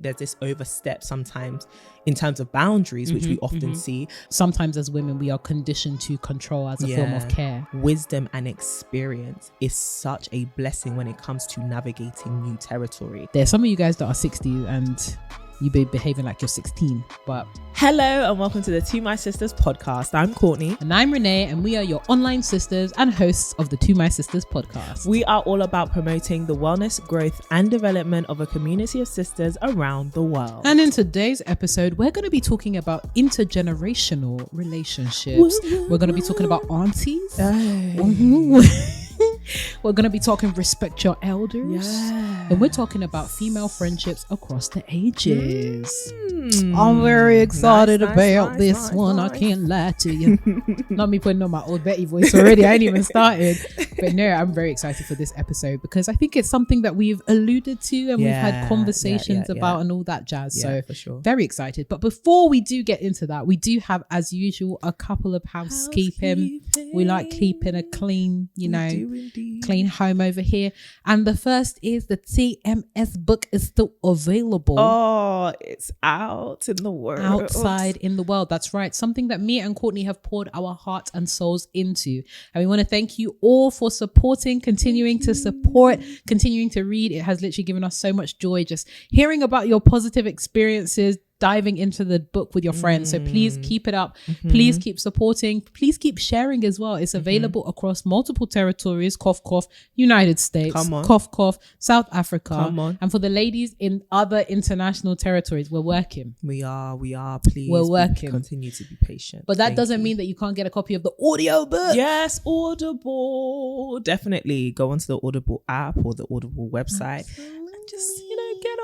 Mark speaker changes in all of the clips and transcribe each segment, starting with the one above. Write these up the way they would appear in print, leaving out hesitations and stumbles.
Speaker 1: there's this overstep sometimes in terms of boundaries, which we often see.
Speaker 2: Sometimes as women, we are conditioned to control as a form of care.
Speaker 1: Wisdom and experience is such a blessing when it comes to navigating new territory.
Speaker 2: There's some of you guys that are 60 and you be behaving like you're 16, but...
Speaker 1: Hello and welcome to the To My Sisters podcast. I'm Courtney.
Speaker 2: And I'm Renee, and we are your online sisters and hosts of the To My Sisters podcast.
Speaker 1: We are all about promoting the wellness, growth and development of a community of sisters around the world.
Speaker 2: And in today's episode, we're going to be talking about intergenerational relationships. We're going to be talking about aunties. We're going to be talking respect your elders. And we're talking about female friendships across the ages. I'm very excited about this one. I can't lie to you. Not me putting on my old Betty voice already. I ain't even started. But no, I'm very excited for this episode because I think it's something that we've alluded to and we've had conversations about and all that jazz. So
Speaker 1: for sure.
Speaker 2: Very excited. But before we do get into that, we do have, as usual, a couple of housekeeping. We like keeping a clean, clean home over here. And the first is the TMS book is still available.
Speaker 1: Oh, it's out in the world.
Speaker 2: Outside in the world. That's right. Something that me and Courtney have poured our hearts and souls into. And we want to thank you all for supporting, continuing to support, continuing to read. It has literally given us so much joy just hearing about your positive experiences, diving into the book with your friends. So please keep it up. Please keep supporting. Please keep sharing as well. It's available across multiple territories. Cough, cough. United States. Cough, cough. South Africa. And for the ladies in other international territories, we're working.
Speaker 1: We are. Please.
Speaker 2: We're working.
Speaker 1: Continue to be patient.
Speaker 2: But that doesn't mean that you can't get a copy of the audio book.
Speaker 1: Yes, Audible. Definitely go onto the Audible app or the Audible website and just, get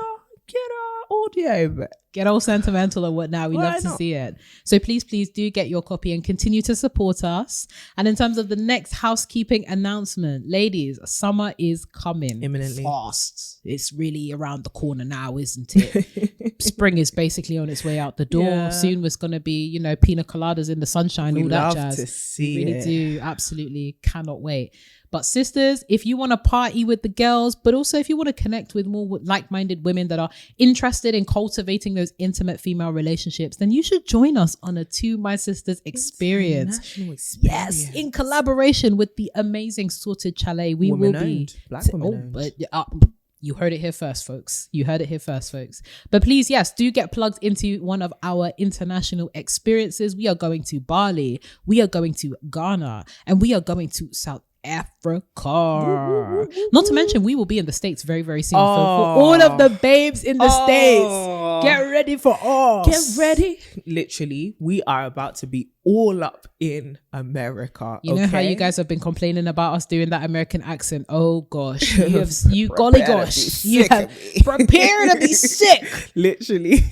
Speaker 1: our audio book.
Speaker 2: Get all sentimental and whatnot. We love to see it. So please do get your copy and continue to support us. And in terms of the next housekeeping announcement, ladies, summer is coming
Speaker 1: imminently.
Speaker 2: Fast. It's really around the corner now, isn't it? Spring is basically on its way out the door. Yeah. Soon it's going to be, pina coladas in the sunshine, all that jazz.
Speaker 1: To see
Speaker 2: we really do. Absolutely cannot wait. But sisters, if you want to party with the girls, but also if you want to connect with more like-minded women that are interested in cultivating those intimate female relationships, then you should join us on a To My Sisters experience. Yes, in collaboration with the amazing Sorted Chalet. We will be
Speaker 1: Black women
Speaker 2: you heard it here first, folks. But please, yes, do get plugged into one of our international experiences. We are going to Bali, we are going to Ghana, and we are going to South Africa. Not to mention we will be in the States very, very soon. So for all of the babes in the States, get ready for us.
Speaker 1: Get ready. Literally, we are about to be all up in America.
Speaker 2: You know how you guys have been complaining about us doing that American accent? Oh gosh, you have prepared to be sick.
Speaker 1: Literally,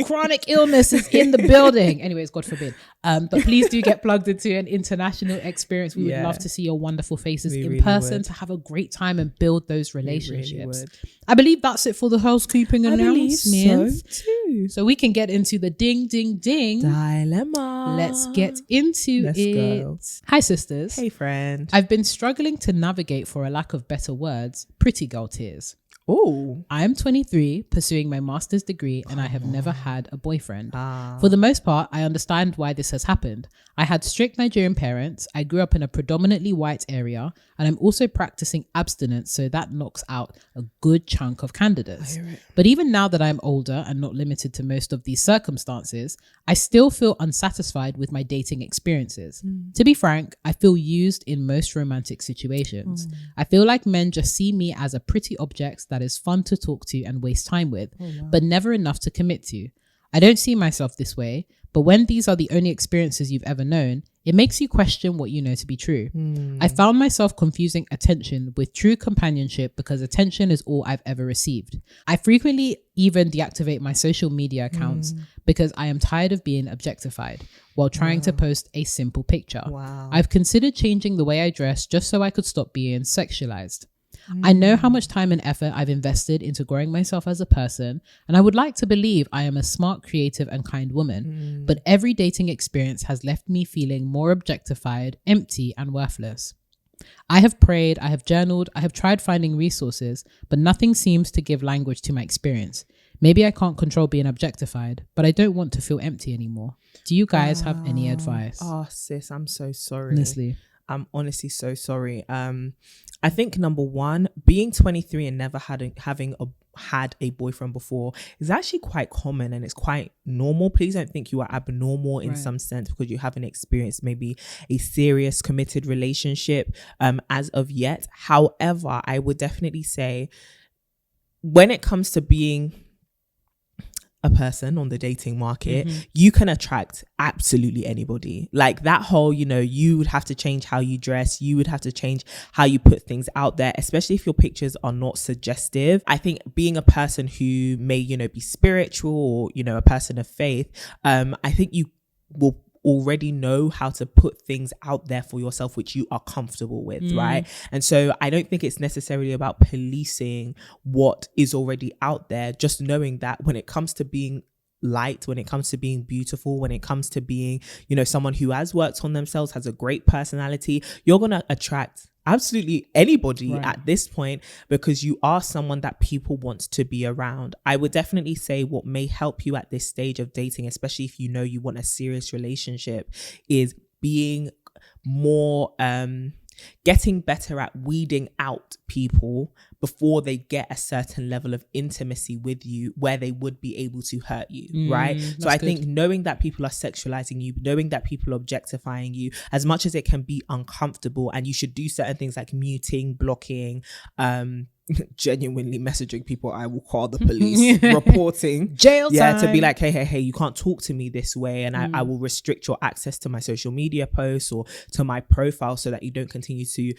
Speaker 2: chronic illness is in the building. Anyways, God forbid. But please do get plugged into an international experience. We would love to see your wonderful faces in person to have a great time and build those relationships. I believe that's it for the housekeeping announcements. So we can get into the ding
Speaker 1: dilemma.
Speaker 2: Let's get into it.
Speaker 1: Go.
Speaker 2: Hi sisters.
Speaker 1: Hey friend.
Speaker 2: I've been struggling to navigate, for a lack of better words, pretty girl tears.
Speaker 1: Oh,
Speaker 2: I am 23, pursuing my master's degree, and I have never had a boyfriend. For the most part, I understand why this has happened. I had strict Nigerian parents. I grew up in a predominantly white area, and I'm also practicing abstinence, so that knocks out a good chunk of candidates. But even now that I'm older and not limited to most of these circumstances, I still feel unsatisfied with my dating experiences. To be frank, I feel used in most romantic situations. I feel like men just see me as a pretty object that is fun to talk to and waste time with, but never enough to commit to. I don't see myself this way, but when these are the only experiences you've ever known, it makes you question what you know to be true. I found myself confusing attention with true companionship because attention is all I've ever received. I frequently even deactivate my social media accounts because I am tired of being objectified while trying to post a simple picture. I've considered changing the way I dress just so I could stop being sexualized. I know how much time and effort I've invested into growing myself as a person, and I would like to believe I am a smart, creative, and kind woman, but every dating experience has left me feeling more objectified, empty, and worthless. I have prayed, I have journaled, I have tried finding resources, but nothing seems to give language to my experience. Maybe I can't control being objectified, but I don't want to feel empty anymore. Do you guys have any advice?
Speaker 1: Oh, sis, I'm so sorry.
Speaker 2: Honestly.
Speaker 1: I'm honestly so sorry. I think number one, being 23 and never having had a boyfriend before is actually quite common and it's quite normal. Please don't think you are abnormal in some sense because you haven't experienced maybe a serious committed relationship as of yet. However, I would definitely say when it comes to being a person on the dating market, you can attract absolutely anybody. Like that whole, you would have to change how you dress. You would have to change how you put things out there, especially if your pictures are not suggestive. I think being a person who may, be spiritual or, a person of faith, I think you will already know how to put things out there for yourself which you are comfortable with, right? And so I don't think it's necessarily about policing what is already out there, just knowing that when it comes to being light, when it comes to being beautiful, when it comes to being, someone who has worked on themselves, has a great personality, you're going to attract absolutely anybody at this point because you are someone that people want to be around. I would definitely say what may help you at this stage of dating, especially if you want a serious relationship, is being more getting better at weeding out people before they get a certain level of intimacy with you where they would be able to hurt you, right? So I think knowing that people are sexualizing you, knowing that people are objectifying you, as much as it can be uncomfortable, and you should do certain things like muting, blocking, genuinely messaging people I will call the police, reporting
Speaker 2: jail time,
Speaker 1: to be like, hey, you can't talk to me this way, and I will restrict your access to my social media posts or to my profile so that you don't continue to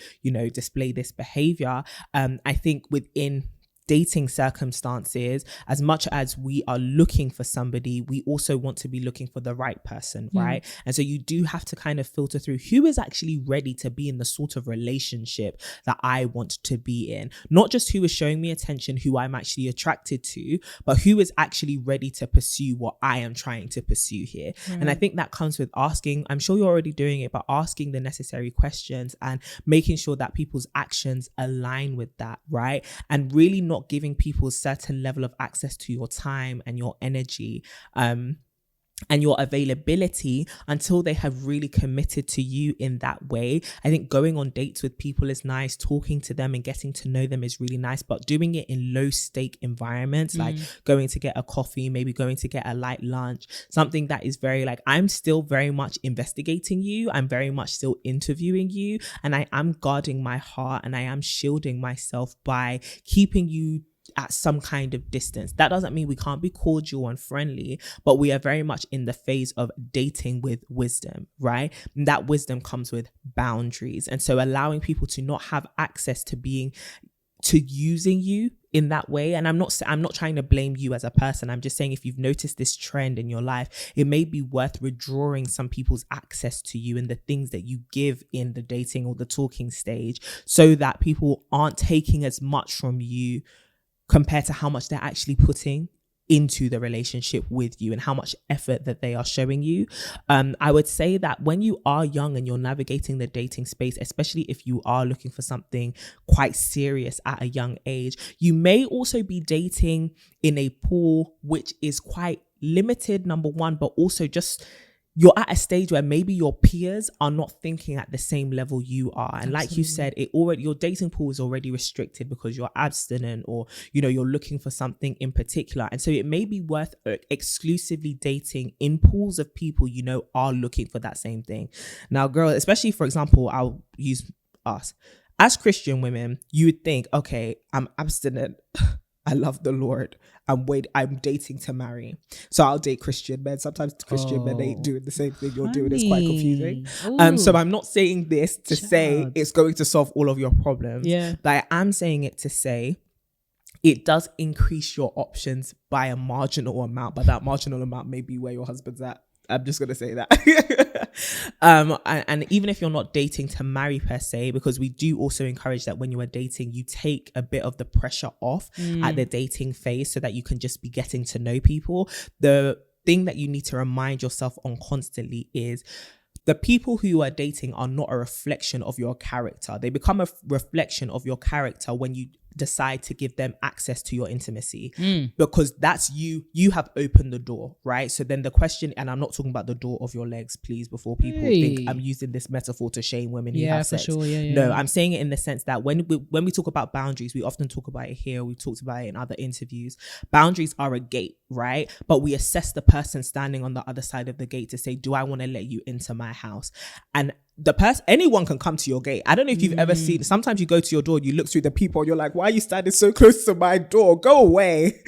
Speaker 1: display this behavior. I think within dating circumstances, as much as we are looking for somebody, we also want to be looking for the right person, right? And so you do have to kind of filter through who is actually ready to be in the sort of relationship that I want to be in. Not just who is showing me attention, who I'm actually attracted to, but who is actually ready to pursue what I am trying to pursue here. And I think that comes with asking, I'm sure you're already doing it, but asking the necessary questions and making sure that people's actions align with that, right? And really not giving people a certain level of access to your time and your energy and your availability until they have really committed to you in that way. I think going on dates with people is nice, talking to them and getting to know them is really nice, but doing it in low stake environments, like going to get a coffee, maybe going to get a light lunch, something that is very like, I'm still very much investigating you, I'm very much still interviewing you, and I am guarding my heart and I am shielding myself by keeping you at some kind of distance. That doesn't mean we can't be cordial and friendly, but we are very much in the phase of dating with wisdom, right? And that wisdom comes with boundaries. And so allowing people to not have access to using you in that way. And I'm not trying to blame you as a person. I'm just saying, if you've noticed this trend in your life, it may be worth withdrawing some people's access to you and the things that you give in the dating or the talking stage, so that people aren't taking as much from you compared to how much they're actually putting into the relationship with you and how much effort that they are showing you. I would say that when you are young and you're navigating the dating space, especially if you are looking for something quite serious at a young age, you may also be dating in a pool which is quite limited, number one, but also just you're at a stage where maybe your peers are not thinking at the same level you are. And like you said, your dating pool is already restricted because you're abstinent or, you're looking for something in particular. And so it may be worth exclusively dating in pools of people, are looking for that same thing. Now, girl, especially, for example, I'll use us. As Christian women, you would think, okay, I'm abstinent. I love the Lord. I'm dating to marry. So I'll date Christian men. Sometimes Christian men ain't doing the same thing you're doing. It's quite confusing. So I'm not saying this to say it's going to solve all of your problems. Yeah. But I am saying it to say it does increase your options by a marginal amount. But that marginal amount may be where your husband's at. I'm just going to say that. And even if you're not dating to marry per se, because we do also encourage that when you are dating, you take a bit of the pressure off at the dating phase so that you can just be getting to know people. The thing that you need to remind yourself on constantly is the people who you are dating are not a reflection of your character. They become a reflection of your character when you decide to give them access to your intimacy, because that's you have opened the door, right? So then the question, and I'm not talking about the door of your legs, please, before people think I'm using this metaphor to shame women who have sex.
Speaker 2: Sure.
Speaker 1: No, I'm saying it in the sense that when we talk about boundaries, we often talk about it here, we've talked about it in other interviews. Boundaries are a gate, right? But we assess the person standing on the other side of the gate to say, do I want to let you into my house? And anyone can come to your gate. I don't know if you've ever seen, sometimes you go to your door, you look through the people, you're like, why are you standing so close to my door? Go away.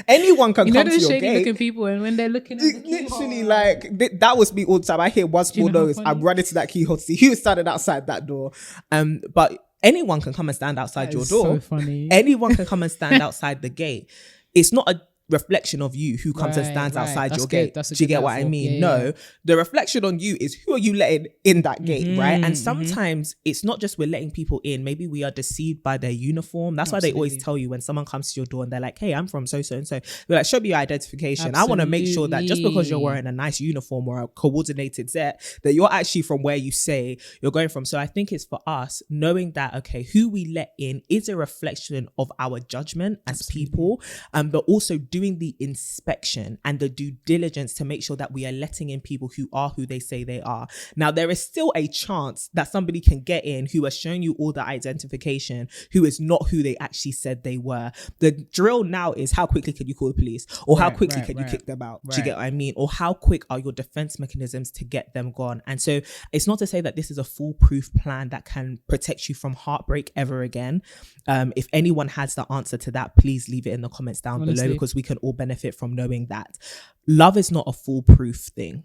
Speaker 1: Anyone can come to your gate.
Speaker 2: Looking people, and when they're looking at the
Speaker 1: literally like that was me all the time. I hear one small noise, I'm running to that keyhole to see who's standing outside that door. But anyone can come and stand outside your door.
Speaker 2: So funny.
Speaker 1: Anyone can come and stand outside the gate. It's not a reflection of you who comes and stands outside your gate. Do you get what I mean? The reflection on you is who are you letting in that gate, right? And sometimes it's not just we're letting people in, maybe we are deceived by their uniform. That's why they always tell you when someone comes to your door and they're like, hey, I'm from so and so, they're like, show me your identification. I want to make sure that just because you're wearing a nice uniform or a coordinated set, that you're actually from where you say you're going from. So I think it's for us knowing that, okay, who we let in is a reflection of our judgment as people, but also doing the inspection and the due diligence to make sure that we are letting in people who are who they say they are. Now, there is still a chance that somebody can get in who has shown you all the identification, who is not who they actually said they were. The drill now is how quickly can you call the police, or how quickly can you kick them out? Do you get what I mean? Or how quick are your defense mechanisms to get them gone? And so it's not to say that this is a foolproof plan that can protect you from heartbreak ever again. If anyone has the answer to that, please leave it in the comments down below, because we can all benefit from knowing that love is not a foolproof thing.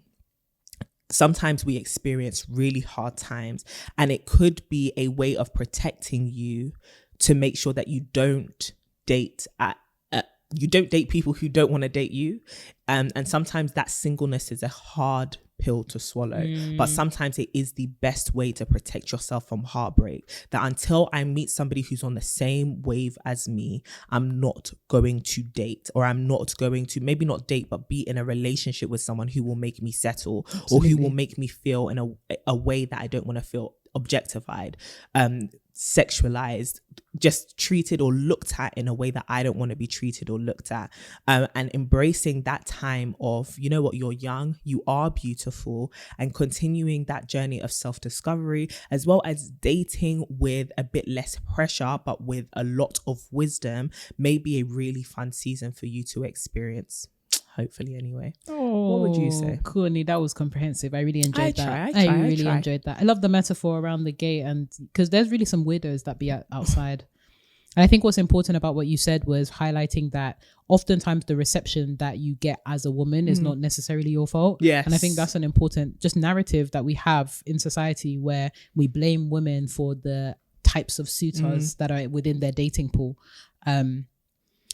Speaker 1: Sometimes we experience really hard times, and it could be a way of protecting you to make sure that you don't date people who don't want to date you. And sometimes that singleness is a hard pill to swallow, but sometimes it is the best way to protect yourself from heartbreak. That until I meet somebody who's on the same wave as me, I'm not going to date, or I'm not going to, maybe not date, but be in a relationship with someone who will make me settle. Absolutely. Or who will make me feel in a way that I don't want to feel objectified, sexualized, just treated or looked at in a way that I don't want to be treated or looked at. And embracing that time of, you know what, you're young, you are beautiful, and continuing that journey of self-discovery, as well as dating with a bit less pressure, but with a lot of wisdom, may be a really fun season for you to experience. Hopefully, anyway. What would you say?
Speaker 2: Courtney, that was comprehensive. I really enjoyed that. I really enjoyed that. I love the metaphor around the gate, and because there's really some weirdos that be outside. And I think what's important about what you said was highlighting that oftentimes the reception that you get as a woman is not necessarily your fault.
Speaker 1: Yes.
Speaker 2: And I think that's an important just narrative that we have in society, where we blame women for the types of suitors that are within their dating pool.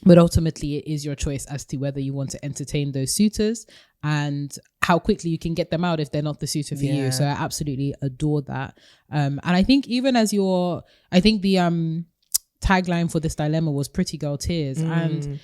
Speaker 2: But ultimately, it is your choice as to whether you want to entertain those suitors and how quickly you can get them out if they're not the suitor for you. So I absolutely adore that. And I think even as I think the tagline for this dilemma was pretty girl tears. And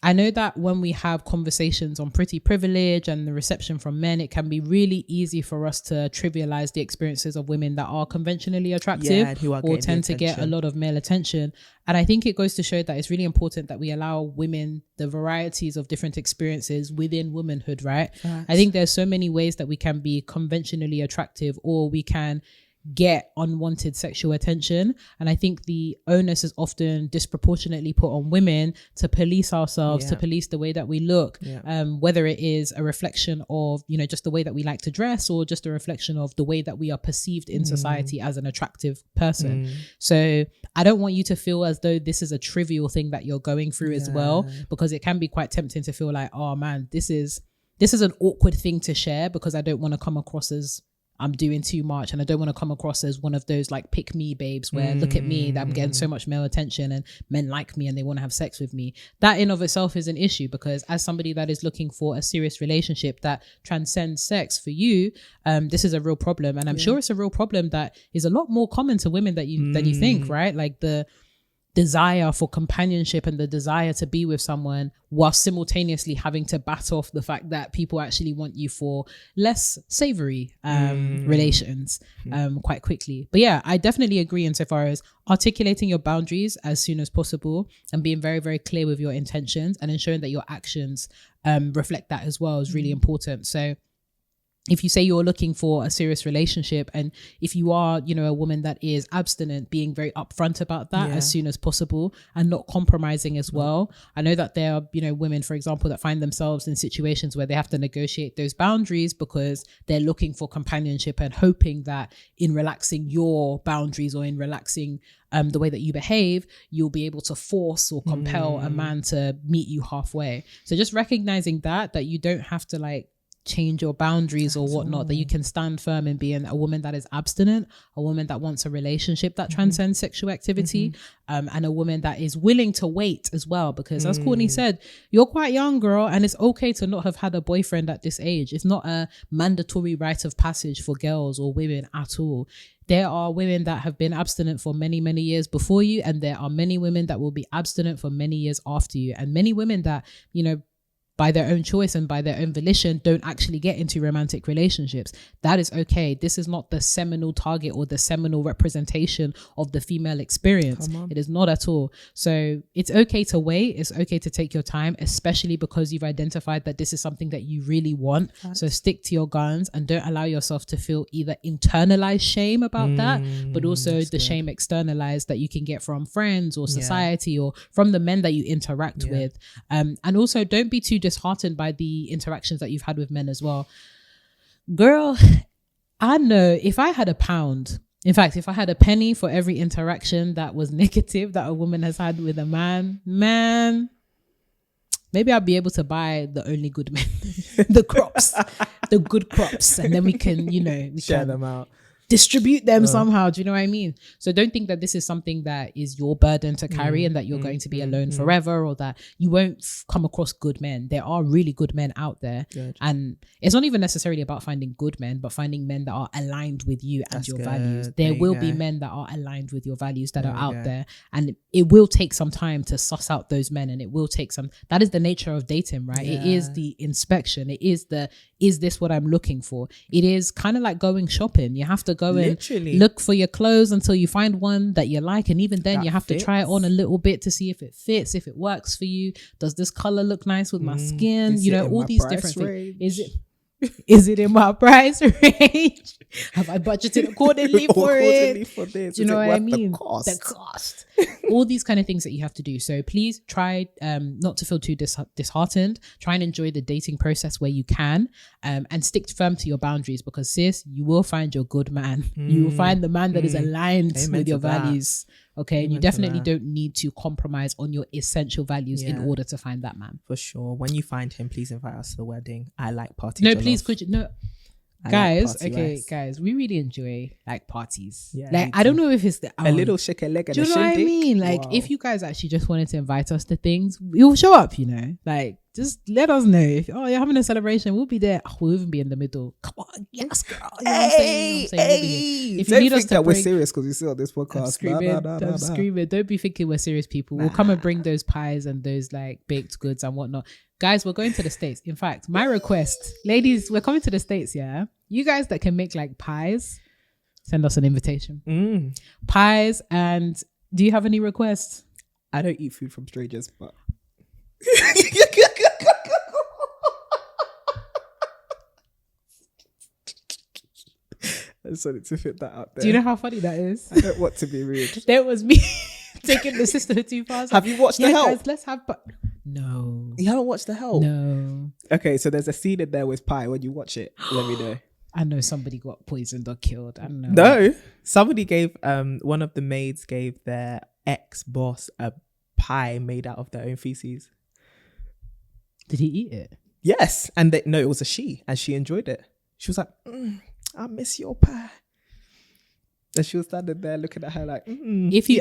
Speaker 2: I know that when we have conversations on pretty privilege and the reception from men, it can be really easy for us to trivialize the experiences of women that are conventionally attractive or tend to get a lot of male attention. And I think it goes to show that it's really important that we allow women the varieties of different experiences within womanhood, right? Right. I think there's so many ways that we can be conventionally attractive, or we can get unwanted sexual attention. And I think the onus is often disproportionately put on women to police ourselves, to police the way that we look, whether it is a reflection of, you know, just the way that we like to dress, or just a reflection of the way that we are perceived in society as an attractive person. So I don't want you to feel as though this is a trivial thing that you're going through as well, because it can be quite tempting to feel like, oh man, this is an awkward thing to share, because I don't want to come across as I'm doing too much, and I don't want to come across as one of those like pick me babes where look at me, that I'm getting so much male attention and men like me and they want to have sex with me. That in of itself is an issue, because as somebody that is looking for a serious relationship that transcends sex for you, this is a real problem. And I'm sure it's a real problem that is a lot more common to women than you think, right? Like the desire for companionship and the desire to be with someone, while simultaneously having to bat off the fact that people actually want you for less savory relations quite quickly. But yeah, I definitely agree insofar as articulating your boundaries as soon as possible and being very, very clear with your intentions and ensuring that your actions reflect that as well is really important. So if you say you're looking for a serious relationship, and if you are, you know, a woman that is abstinent, being very upfront about that as soon as possible and not compromising as well. I know that there are, you know, women, for example, that find themselves in situations where they have to negotiate those boundaries because they're looking for companionship and hoping that in relaxing your boundaries or in relaxing the way that you behave, you'll be able to force or compel a man to meet you halfway. So just recognizing that you don't have to like change your boundaries or whatnot, that you can stand firm in being a woman that is abstinent, a woman that wants a relationship that transcends sexual activity, and a woman that is willing to wait as well, because as Courtney said, you're quite young, girl, and it's okay to not have had a boyfriend at this age. It's not a mandatory rite of passage for girls or women at all. There are women that have been abstinent for many, many years before you, and there are many women that will be abstinent for many years after you, and many women that, you know, by their own choice and by their own volition don't actually get into romantic relationships. That is okay. This is not the seminal target or the seminal representation of the female experience. It is not at all. So it's okay to wait. It's okay to take your time, especially because you've identified that this is something that you really want. So stick to your guns and don't allow yourself to feel either internalized shame about that, but also the shame externalized that you can get from friends or society or from the men that you interact with. And also don't be too disheartened by the interactions that you've had with men as well. Girl, I know if I had £1, in fact, if I had a penny for every interaction that was negative that a woman has had with a man, maybe I'll be able to buy the only good men, the good crops, and then we can, you know,
Speaker 1: share them out,
Speaker 2: distribute them somehow. Do you know what I mean? So don't think that this is something that is your burden to carry and that you're going to be alone forever, or that you won't come across good men. There are really good men out there. And it's not even necessarily about finding good men, but finding men that are aligned with you and your values. There will be men that are aligned with your values that are out there, and it will take some time to suss out those men, and it will take some, that is the nature of dating, right? It is the inspection. It is the, is this what I'm looking for? It is kind of like going shopping. You have to go and look for your clothes until you find one that you like, and even then that you have to try it on a little bit to see if it fits, if it works for you. Does this color look nice with my skin? You know, all these different things. Is it in my price range? Have I budgeted accordingly for it?
Speaker 1: This?
Speaker 2: Do you know what I mean?
Speaker 1: The cost.
Speaker 2: All these kind of things that you have to do. So please try not to feel too disheartened. Try and enjoy the dating process where you can, and stick firm to your boundaries, because sis, you will find your good man. You will find the man that is aligned with your values. Okay, and you definitely don't need to compromise on your essential values in order to find that man.
Speaker 1: For sure. When you find him, please invite us to the wedding. I like parties.
Speaker 2: No, please, could you? No, guys. Okay, guys, we really enjoy like parties. Yeah, like I don't know if it's
Speaker 1: a little shake a leg and
Speaker 2: do you know what I mean? Like if you guys actually just wanted to invite us to things, we'll show up. You know, like just let us know if you're having a celebration. We'll be there. We'll even be in the middle. Come on, yes, girl. You know what I'm saying? If you need us to
Speaker 1: we're serious because we see on this podcast.
Speaker 2: I'm screaming. Don't be thinking we're serious people. We'll come and bring those pies and those like baked goods and whatnot. Guys, we're going to the States. In fact, my request, ladies, we're coming to the States. Yeah, you guys that can make like pies, send us an invitation. Pies. And do you have any requests?
Speaker 1: I don't eat food from strangers, but I just wanted to fit that out there.
Speaker 2: Do you know how funny that is?
Speaker 1: I don't want to be rude.
Speaker 2: That was me taking the sisterhood too far.
Speaker 1: Have you watched The Help?
Speaker 2: Guys, let's have no.
Speaker 1: You haven't watched The Help?
Speaker 2: No.
Speaker 1: Okay, so there's a scene in there with pie. When you watch it, let me know.
Speaker 2: I know somebody got poisoned or killed. I don't know.
Speaker 1: No. Somebody gave, one of the maids gave their ex-boss a pie made out of their own feces.
Speaker 2: Did he eat it?
Speaker 1: Yes. And no, it was a she, and she enjoyed it. She was like, I miss your pie. And she was standing there looking at her like,
Speaker 2: if you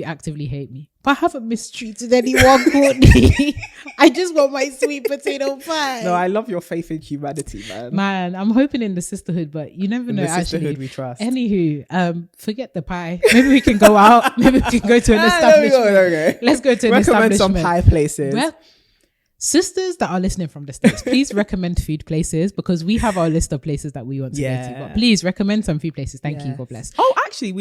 Speaker 2: actively hate me. But I haven't mistreated anyone, Courtney. I just want my sweet potato pie.
Speaker 1: No, I love your faith in humanity, man.
Speaker 2: Man, I'm hoping in the sisterhood, but you never know.
Speaker 1: In the sisterhood we trust.
Speaker 2: Anywho, forget the pie. Maybe we can go out. Maybe we can go to an establishment.
Speaker 1: Okay.
Speaker 2: Let's go to an
Speaker 1: Recommend
Speaker 2: establishment.
Speaker 1: some pie places.
Speaker 2: Well, sisters that are listening from the States, please recommend food places, because we have our list of places that we want to go to. But please recommend some food places. Thank you. God bless.
Speaker 1: Oh, actually,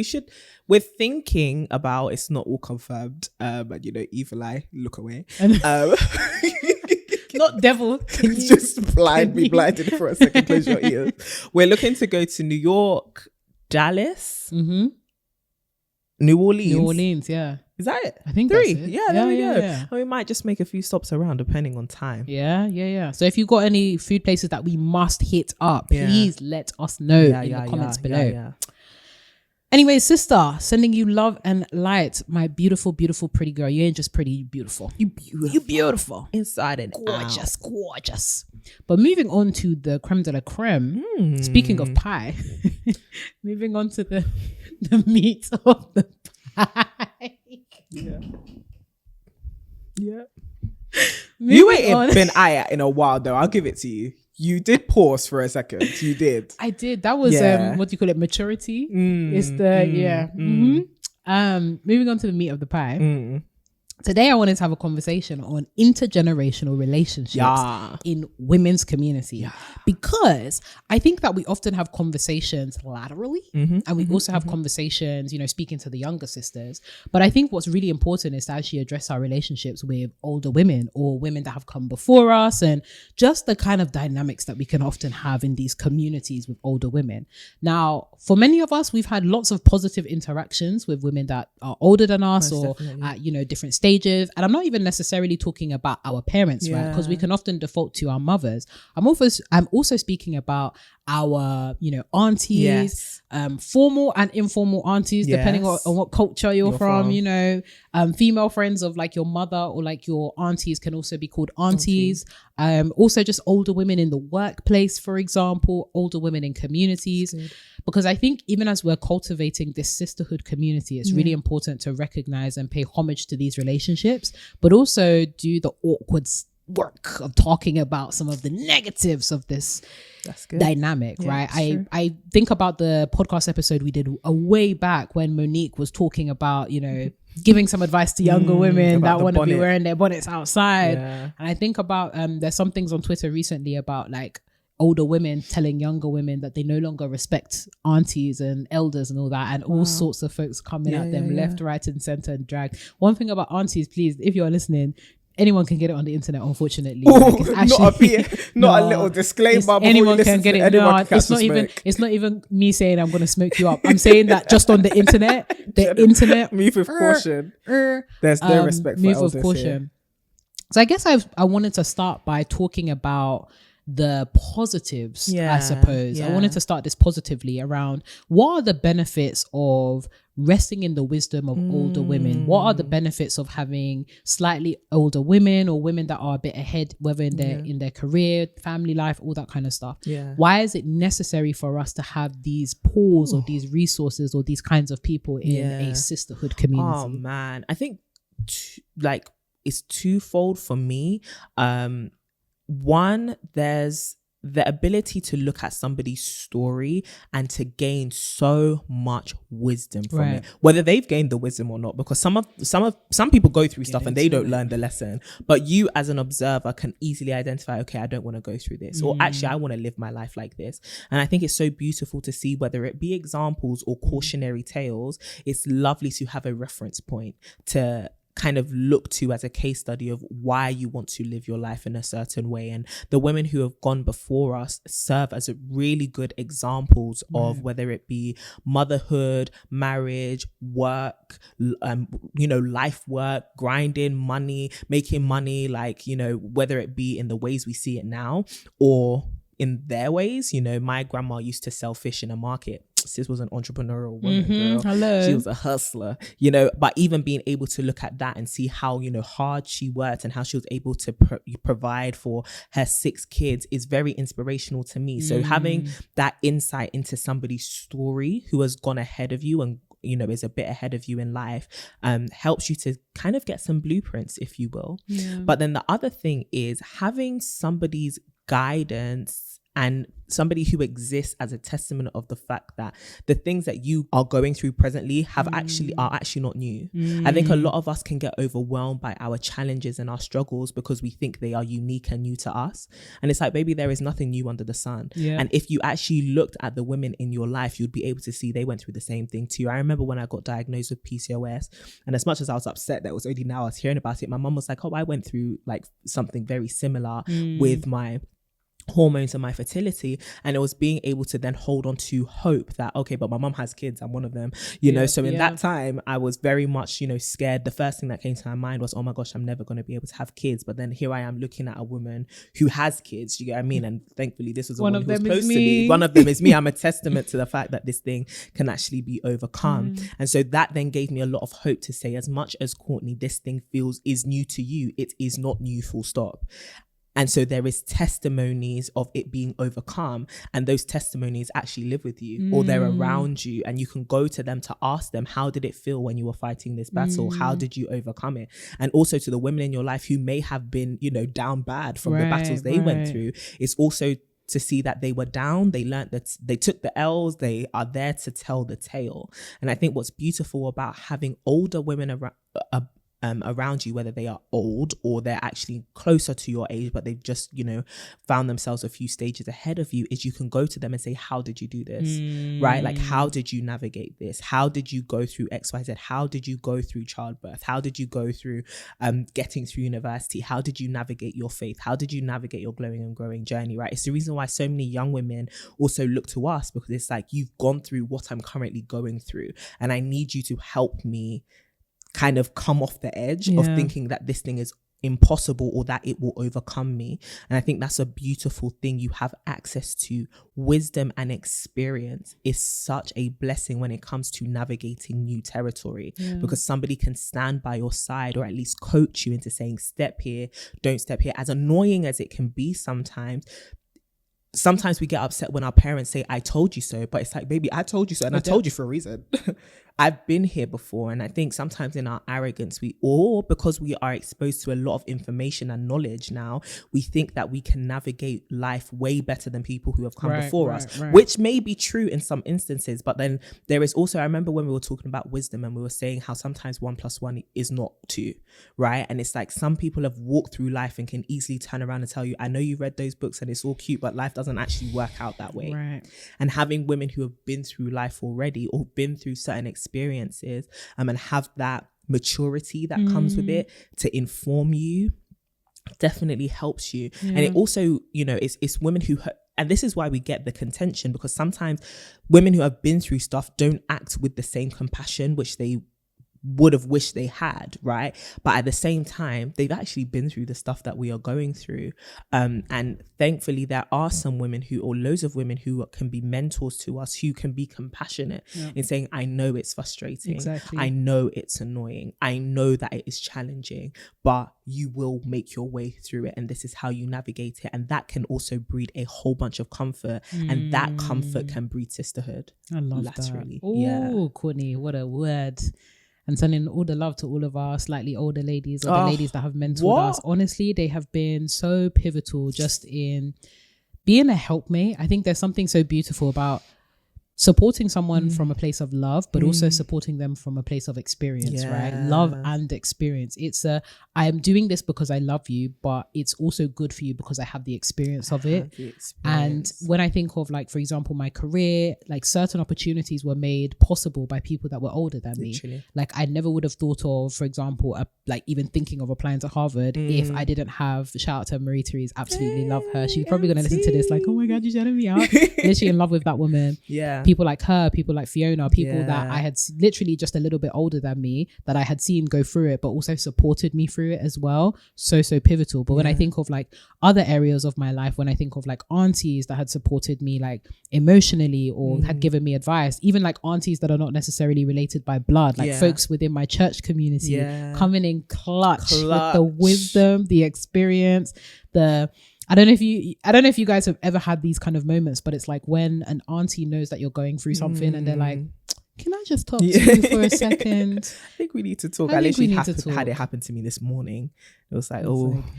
Speaker 1: we're thinking about, it's not all confirmed, but evil eye, look away.
Speaker 2: Not devil.
Speaker 1: Just be blinded for a second, close your ears. We're looking to go to New York, Dallas, New Orleans.
Speaker 2: Yeah.
Speaker 1: Is that it?
Speaker 2: I think
Speaker 1: 3.
Speaker 2: That's it.
Speaker 1: Yeah, there we go. Yeah. And we might just make a few stops around depending on time.
Speaker 2: Yeah. So if you've got any food places that we must hit up, please let us know in the comments below.
Speaker 1: Yeah.
Speaker 2: Anyway, sister, sending you love and light, my beautiful, beautiful, pretty girl. You ain't just pretty, you beautiful. You beautiful.
Speaker 1: Inside and
Speaker 2: gorgeous, gorgeous. But moving on to the creme de la creme. Speaking of pie, moving on to the meat of the pie. Yeah.
Speaker 1: You ain't been in a while though. I'll give it to you. You did pause for a second. You did.
Speaker 2: I did. That was what do you call it? Maturity. It's the moving on to the meat of the pie. Today I wanted to have a conversation on intergenerational relationships in women's community, because I think that we often have conversations laterally and we also have conversations, speaking to the younger sisters. But I think what's really important is to actually address our relationships with older women or women that have come before us, and just the kind of dynamics that we can often have in these communities with older women. Now, for many of us, we've had lots of positive interactions with women that are older than us, or at, different stages. And I'm not even necessarily talking about our parents, right? Because we can often default to our mothers. I'm also speaking about our, aunties, formal and informal aunties, depending on what culture you're from. Female friends of like your mother or like your aunties can also be called aunties. Also just older women in the workplace, for example, older women in communities. Because I think even as we're cultivating this sisterhood community, it's really important to recognize and pay homage to these relationships, but also do the awkward work of talking about some of the negatives of this dynamic, right? I think about the podcast episode we did a way back when Monique was talking about, giving some advice to younger women that want to be wearing their bonnets outside. And I think about, there's some things on Twitter recently about like older women telling younger women that they no longer respect aunties and elders and all that, and all sorts of folks coming at them left, right and center and drag. One thing about aunties, please, if you're listening, anyone can get it on the internet, unfortunately. Like, it's
Speaker 1: not a little disclaimer.
Speaker 2: Anyone can get it. No, it's not even me saying I'm going to smoke you up. I'm saying that just on the internet,
Speaker 1: move with caution. There's no respect for elders with caution here.
Speaker 2: So I guess I wanted to start by talking about the positives, I suppose. I wanted to start this positively around what are the benefits of resting in the wisdom of older women. What are the benefits of having slightly older women or women that are a bit ahead, whether in their career, family life, all that kind of stuff. Why is it necessary for us to have these pools or these resources or these kinds of people in a sisterhood community?
Speaker 1: Oh man, I think it's twofold for me. One, there's the ability to look at somebody's story and to gain so much wisdom from it, whether they've gained the wisdom or not, because some people go through stuff and they don't learn the lesson, but you as an observer can easily identify, okay, I don't want to go through this, or actually I want to live my life like this. And I think it's so beautiful to see, whether it be examples or cautionary tales, it's lovely to have a reference point to kind of look to as a case study of why you want to live your life in a certain way. And the women who have gone before us serve as a really good examples of whether it be motherhood, marriage, work, life work, grinding, money, making money, whether it be in the ways we see it now or in their ways. My grandma used to sell fish in a market. sis was an entrepreneurial woman, girl.
Speaker 2: Hello.
Speaker 1: She was a hustler, you know. But even being able to look at that and see how, you know, hard she worked and how she was able to provide for her 6 kids is very inspirational to me. So having that insight into somebody's story who has gone ahead of you and, you know, is a bit ahead of you in life, helps you to kind of get some blueprints, if you will. But then the other thing is having somebody's guidance and somebody who exists as a testament of the fact that the things that you are going through presently are actually not new. I think a lot of us can get overwhelmed by our challenges and our struggles because we think they are unique and new to us. And it's like, baby, there is nothing new under the sun. And if you actually looked at the women in your life, you'd be able to see they went through the same thing too. I remember when I got diagnosed with PCOS, and as much as I was upset that it was only now I was hearing about it, my mum was like, oh, I went through like something very similar with my hormones and my fertility. And it was being able to then hold on to hope that, okay, but my mum has kids, I'm one of them, you know. So in that time I was very much, you know, scared. The first thing that came to my mind was, oh my gosh, I'm never going to be able to have kids. But then here I am looking at a woman who has kids, you get what I mean? And thankfully this was a woman who was close to me. One of them is me. I'm a testament to the fact that this thing can actually be overcome. And so that then gave me a lot of hope to say, as much as Courtney, this thing is new to you, it is not new, full stop. And so there is testimonies of it being overcome, and those testimonies actually live with you, or they're around you, and you can go to them to ask them, how did it feel when you were fighting this battle? How did you overcome it? And also to the women in your life who may have been, you know, down bad from the battles they went through, it's also to see that they were down, they learned that they took the L's, they are there to tell the tale. And I think what's beautiful about having older women around you, whether they are old or they're actually closer to your age, but they've just, you know, found themselves a few stages ahead of you, is you can go to them and say, how did you do this? Right? Like, how did you navigate this? How did you go through XYZ? How did you go through childbirth? How did you go through getting through university? How did you navigate your faith? How did you navigate your glowing and growing journey? Right? It's the reason why so many young women also look to us, because it's like, you've gone through what I'm currently going through, and I need you to help me kind of come off the edge of thinking that this thing is impossible or that it will overcome me. And I think that's a beautiful thing. You have access to wisdom and experience is such a blessing when it comes to navigating new territory, because somebody can stand by your side, or at least coach you into saying, step here, don't step here. As annoying as it can be sometimes we get upset when our parents say, I told you so, but it's like, baby, I told you so, and I told you for a reason. I've been here before. And I think sometimes in our arrogance, because we are exposed to a lot of information and knowledge now, we think that we can navigate life way better than people who have come before us, which may be true in some instances. But then there is also, I remember when we were talking about wisdom and we were saying how sometimes 1 + 1 is not 2, right? And it's like, some people have walked through life and can easily turn around and tell you, I know you read those books and it's all cute, but life doesn't actually work out that way. And having women who have been through life already, or been through certain experiences, and have that maturity that comes with it to inform you, definitely helps you. And it also, you know, it's women who, and this is why we get the contention, because sometimes women who have been through stuff don't act with the same compassion which they would have wished they had, right? But at the same time, they've actually been through the stuff that we are going through. And thankfully, there are some women or loads of women who can be mentors to us, who can be compassionate in saying, I know it's frustrating. I know it's annoying. I know that it is challenging, but you will make your way through it. And this is how you navigate it. And that can also breed a whole bunch of comfort. And that comfort can breed sisterhood.
Speaker 2: I love
Speaker 1: laterally.
Speaker 2: that. Oh, Courtney, what a word. And sending all the love to all of our slightly older ladies, or the ladies that have mentored us. Honestly, they have been so pivotal just in being a helpmate. I think there's something so beautiful about supporting someone from a place of love, but also supporting them from a place of experience, right? Love and experience. It's I am doing this because I love you, but it's also good for you because I have the experience of it. And when I think of, like, for example, my career, like, certain opportunities were made possible by people that were older than me. Like, I never would have thought of, for example, like even thinking of applying to Harvard if I didn't have, shout out to Marie Therese, absolutely love her. She's probably going to listen to this like, oh my God, you shouted me out. Literally in love with that woman. people like her, people like Fiona, people that I had literally just a little bit older than me, that I had seen go through it, but also supported me through it as well. So pivotal. But when I think of like other areas of my life, when I think of like aunties that had supported me like emotionally or had given me advice, even like aunties that are not necessarily related by blood, like folks within my church community coming in clutch with the wisdom, the experience, I don't know if you guys have ever had these kind of moments, but it's like when an auntie knows that you're going through something and they're like, can I just talk to you for a second?
Speaker 1: I think we need to talk. I literally had it happen to me this morning. It was like,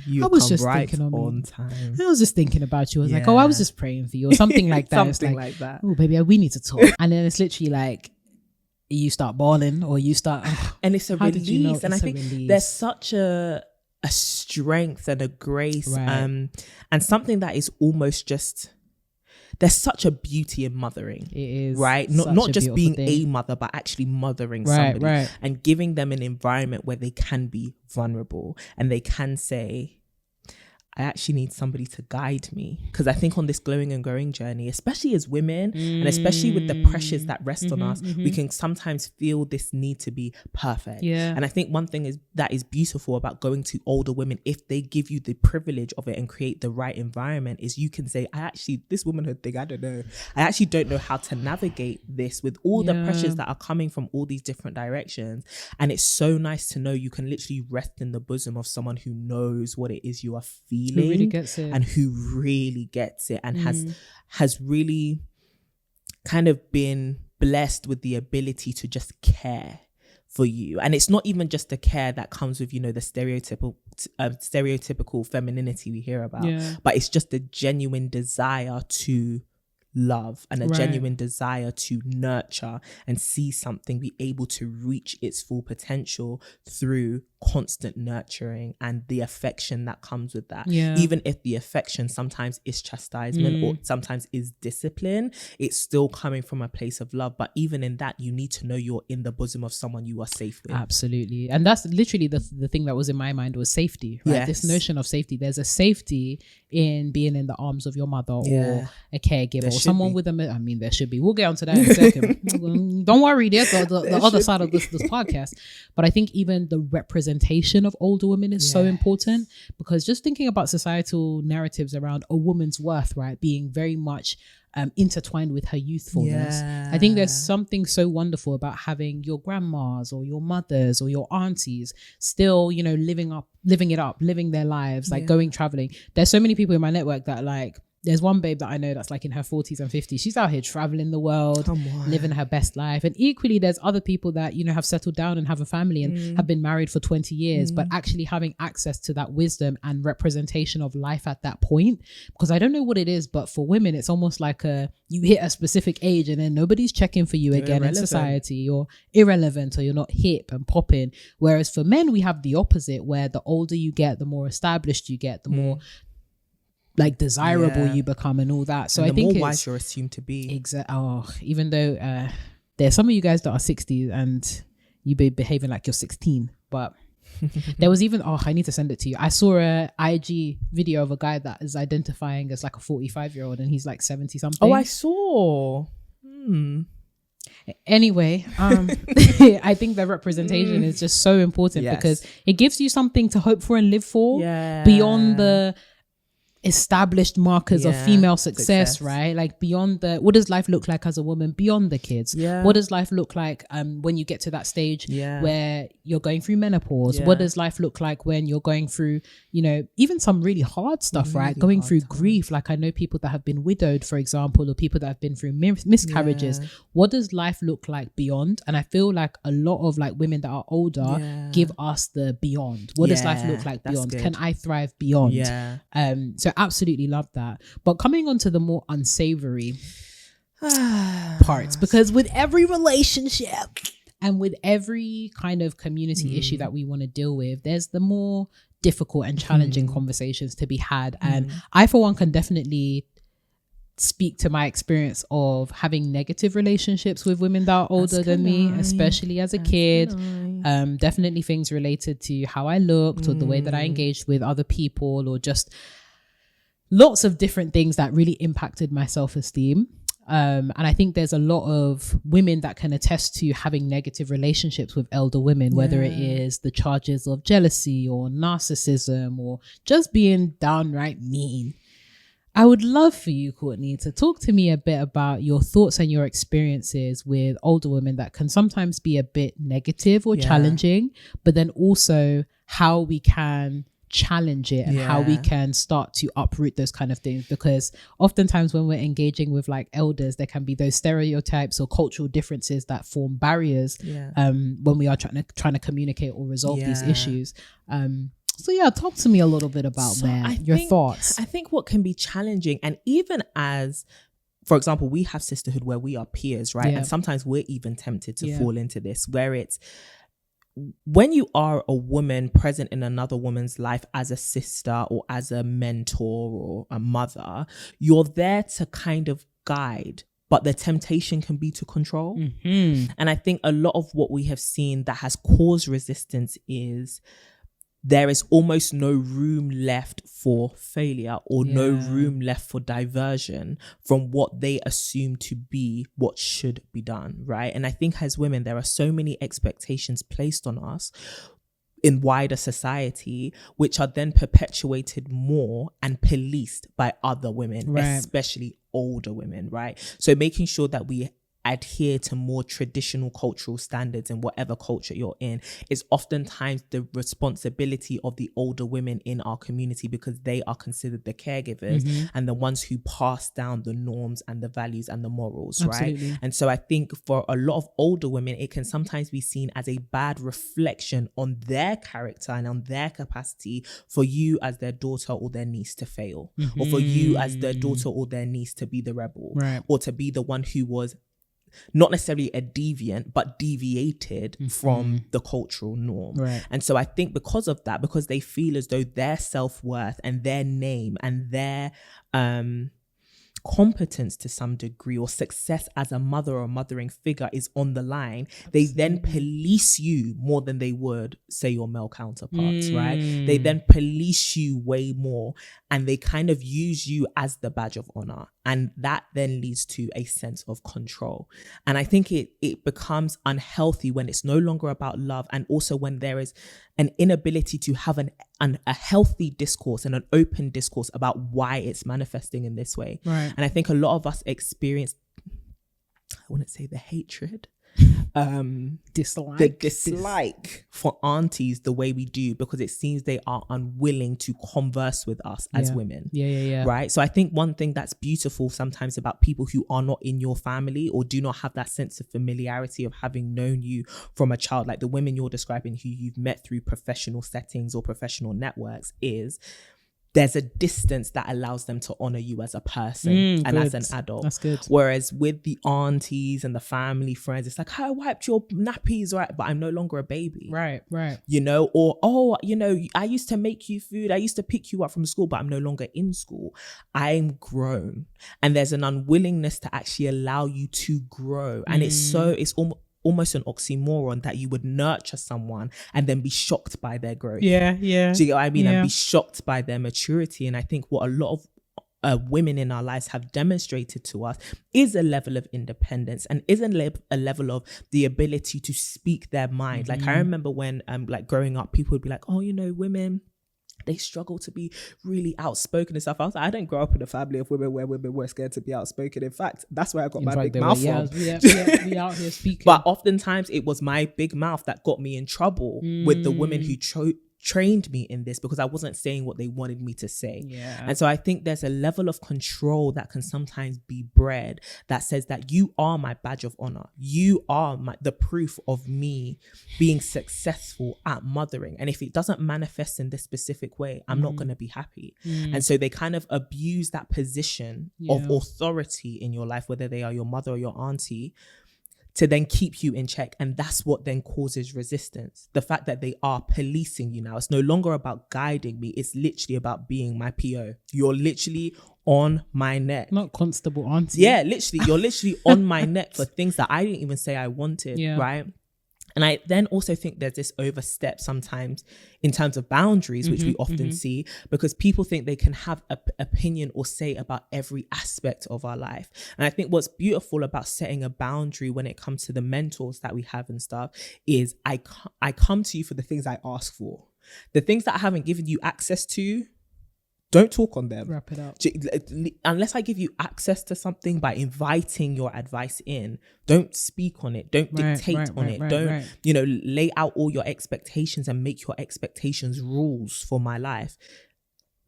Speaker 1: you come right on time.
Speaker 2: I was just thinking about you. I was like, I was just praying for you or something like that.
Speaker 1: Something like that.
Speaker 2: Oh, baby, we need to talk. And then it's literally like, you start bawling or you start...
Speaker 1: and it's a release. And I think there's such a strength and a grace and something that is almost just, there's such a beauty in mothering.
Speaker 2: It is,
Speaker 1: right? Not just being a mother, but actually mothering somebody and giving them an environment where they can be vulnerable and they can say, I actually need somebody to guide me. Because I think on this glowing and growing journey, especially as women and especially with the pressures that rest on us, we can sometimes feel this need to be perfect. And I think one thing that is beautiful about going to older women, if they give you the privilege of it and create the right environment, is you can say, this womanhood thing, I don't know. I actually don't know how to navigate this with all the pressures that are coming from all these different directions. And it's so nice to know you can literally rest in the bosom of someone who knows what it is you are feeling.
Speaker 2: Who really gets it.
Speaker 1: And who really gets it and has really kind of been blessed with the ability to just care for you. And it's not even just the care that comes with, the stereotypical femininity we hear about, but it's just a genuine desire to love and a genuine desire to nurture and see something be able to reach its full potential through constant nurturing and the affection that comes with that. Even if the affection sometimes is chastisement or sometimes is discipline, it's still coming from a place of love. But even in that, you need to know you're in the bosom of someone you are safe with.
Speaker 2: Absolutely. And that's literally the thing that was in my mind was safety, right? This notion of safety. There's a safety in being in the arms of your mother or a caregiver or someone with there should be. We'll get onto that in a second. Don't worry, there's the other side of this podcast. But I think even the representation of older women is so important, because just thinking about societal narratives around a woman's worth, right, being very much intertwined with her youthfulness. I think there's something so wonderful about having your grandmas or your mothers or your aunties still, living it up, living their lives, like going traveling. There's so many people in my network that like, there's one babe that I know that's like in her 40s and 50s. She's out here traveling the world, living her best life. And equally, there's other people that, have settled down and have a family and have been married for 20 years, but actually having access to that wisdom and representation of life at that point. Because I don't know what it is, but for women, it's almost like you hit a specific age and then nobody's checking for you again in society. You're irrelevant or you're not hip and popping. Whereas for men, we have the opposite, where the older you get, the more established you get, the more like desirable you become and all that. So
Speaker 1: and
Speaker 2: I think
Speaker 1: the more wise you're assumed to be.
Speaker 2: Exactly. Even though there's some of you guys that are 60 and you be behaving like you're 16, but there was even I need to send it to you. I saw a IG video of a guy that is identifying as like a 45-year-old and he's like 70 something.
Speaker 1: I saw.
Speaker 2: Anyway, I think the representation is just so important because it gives you something to hope for and live for beyond the established markers of female success, right? Like beyond what does life look like as a woman beyond the kids? What does life look like when you get to that stage where you're going through menopause? What does life look like when you're going through, even some really hard stuff, right? Going through grief. Like I know people that have been widowed, for example, or people that have been through miscarriages. What does life look like beyond? And I feel like a lot of like women that are older give us the beyond. What does life look like beyond? Can I thrive beyond? So absolutely love that. But coming on to the more unsavory parts, because with every relationship and with every kind of community issue that we want to deal with, there's the more difficult and challenging conversations to be had. And I, for one, can definitely speak to my experience of having negative relationships with women that are older than me, especially as a kid. Definitely things related to how I looked or the way that I engaged with other people, or just lots of different things that really impacted my self-esteem. And I think there's a lot of women that can attest to having negative relationships with elder women, whether it is the charges of jealousy or narcissism or just being downright mean. I would love for you, Courtney, to talk to me a bit about your thoughts and your experiences with older women that can sometimes be a bit negative or challenging, but then also how we can challenge it and how we can start to uproot those kind of things. Because oftentimes when we're engaging with like elders, there can be those stereotypes or cultural differences that form barriers when we are trying to communicate or resolve these issues. So yeah, talk to me a little bit about your thoughts.
Speaker 1: I think what can be challenging, and even as, for example, we have sisterhood where we are peers, right? And sometimes we're even tempted to fall into this, where it's, when you are a woman present in another woman's life as a sister or as a mentor or a mother, you're there to kind of guide, but the temptation can be to control. And I think a lot of what we have seen that has caused resistance is there is almost no room left for failure or no room left for diversion from what they assume to be what should be done, right? And I think as women, there are so many expectations placed on us in wider society, which are then perpetuated more and policed by other women, especially older women, right? So making sure that we adhere to more traditional cultural standards in whatever culture you're in is oftentimes the responsibility of the older women in our community, because they are considered the caregivers and the ones who pass down the norms and the values and the morals. Absolutely. Right? And so I think for a lot of older women, it can sometimes be seen as a bad reflection on their character and on their capacity for you as their daughter or their niece to fail, or for you as their daughter or their niece to be the rebel, or to be the one who was not necessarily a deviant, but deviated from the cultural norm. And so I think because of that, because they feel as though their self-worth and their name and their competence to some degree, or success as a mother or mothering figure is on the line, they then police you more than they would, say, your male counterparts, right? They then police you way more, and they kind of use you as the badge of honor. And that then leads to a sense of control. And I think it becomes unhealthy when it's no longer about love, and also when there is an inability to have a healthy discourse and an open discourse about why it's manifesting in this way. And I think a lot of us experience, I wouldn't say the hatred, dislike for aunties the way we do, because it seems they are unwilling to converse with us as women. Right? So I think one thing that's beautiful sometimes about people who are not in your family or do not have that sense of familiarity of having known you from a child, like the women you're describing who you've met through professional settings or professional networks, is there's a distance that allows them to honor you as a person and as an adult. That's good. Whereas with the aunties and the family friends, it's like, I wiped your nappies, right? But I'm no longer a baby.
Speaker 2: Right.
Speaker 1: You know, or, oh, you know, I used to make you food. I used to pick you up from school, but I'm no longer in school. I'm grown. And there's an unwillingness to actually allow you to grow. And it's almost an oxymoron that you would nurture someone and then be shocked by their growth. Do you get what I mean? And be shocked by their maturity. And I think what a lot of women in our lives have demonstrated to us is a level of independence, and is a level of the ability to speak their mind. Like I remember when like growing up, people would be like, oh, you know, women, they struggle to be really outspoken and stuff. I was like, I didn't grow up in a family of women where women were scared to be outspoken. In fact, that's where I got my big mouth from.
Speaker 2: We out here speaking.
Speaker 1: But oftentimes it was my big mouth that got me in trouble with the women who trained me in this, because I wasn't saying what they wanted me to say. And so I think there's a level of control that can sometimes be bred that says that you are my badge of honor. You are the proof of me being successful at mothering. And if it doesn't manifest in this specific way, I'm not going to be happy. And so they kind of abuse that position of authority in your life, whether they are your mother or your auntie, to then keep you in check. And that's what then causes resistance. The fact that they are policing you now. It's no longer about guiding me. It's literally about being my PO. You're literally on my neck.
Speaker 2: Not constable auntie.
Speaker 1: Yeah, literally. You're literally on my neck for things that I didn't even say I wanted, right? And I then also think there's this overstep sometimes in terms of boundaries, which we often see, because people think they can have an opinion or say about every aspect of our life. And I think what's beautiful about setting a boundary when it comes to the mentors that we have and stuff is I come to you for the things I ask for. The things that I haven't given you access to, don't talk on them.
Speaker 2: Wrap it up.
Speaker 1: Unless I give you access to something by inviting your advice in, don't speak on it. Don't dictate on it. Don't, lay out all your expectations and make your expectations rules for my life.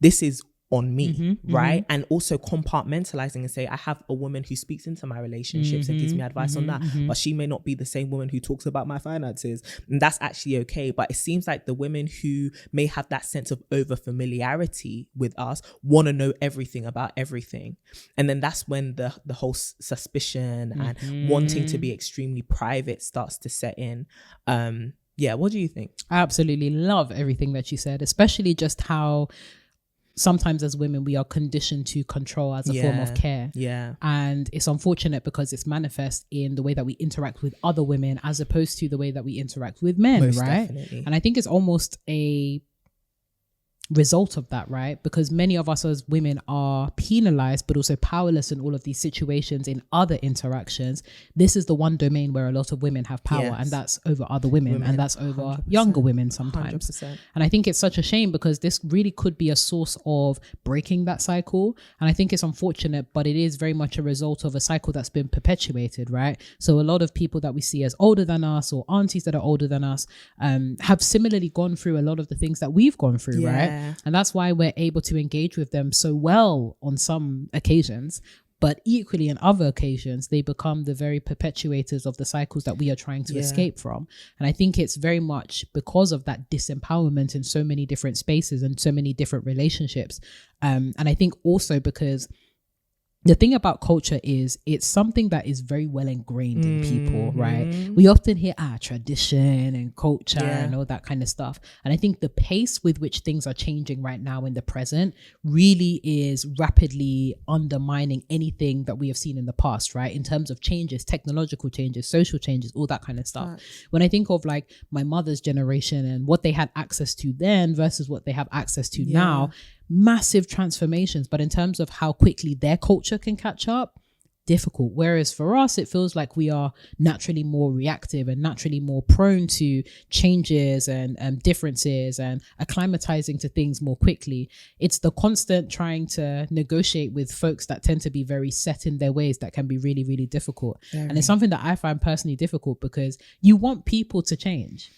Speaker 1: This is on me, right? And also compartmentalizing and say, I have a woman who speaks into my relationships and gives me advice on that, but she may not be the same woman who talks about my finances. And that's actually okay. But it seems like the women who may have that sense of over familiarity with us want to know everything about everything. And then that's when the whole suspicion and wanting to be extremely private starts to set in. What do you think?
Speaker 2: I absolutely love everything that you said, especially just how sometimes as women we are conditioned to control as a form of care, and it's unfortunate because it's manifest in the way that we interact with other women as opposed to the way that we interact with men. Most right definitely. And I think it's almost a result of that, right? Because many of us as women are penalized but also powerless in all of these situations in other interactions. This is the one domain where a lot of women have power, and that's over other women and that's over 100%. Younger women sometimes. 100%. And I think it's such a shame because this really could be a source of breaking that cycle, and I think it's unfortunate, but it is very much a result of a cycle that's been perpetuated, right? So a lot of people that we see as older than us or aunties that are older than us have similarly gone through a lot of the things that we've gone through, right? And that's why we're able to engage with them so well on some occasions, but equally in other occasions, they become the very perpetuators of the cycles that we are trying to escape from. And I think it's very much because of that disempowerment in so many different spaces and so many different relationships. And I think also because the thing about culture is it's something that is very well ingrained in people, right? We often hear tradition and culture and all that kind of stuff. And I think the pace with which things are changing right now in the present really is rapidly undermining anything that we have seen in the past, right? In terms of changes, technological changes, social changes, all that kind of stuff. Right. When I think of like my mother's generation and what they had access to then versus what they have access to now, massive transformations, but in terms of how quickly their culture can catch up, difficult. Whereas for us, it feels like we are naturally more reactive and naturally more prone to changes and differences and acclimatizing to things more quickly. It's the constant trying to negotiate with folks that tend to be very set in their ways that can be really, really difficult. And it's something that I find personally difficult because you want people to change.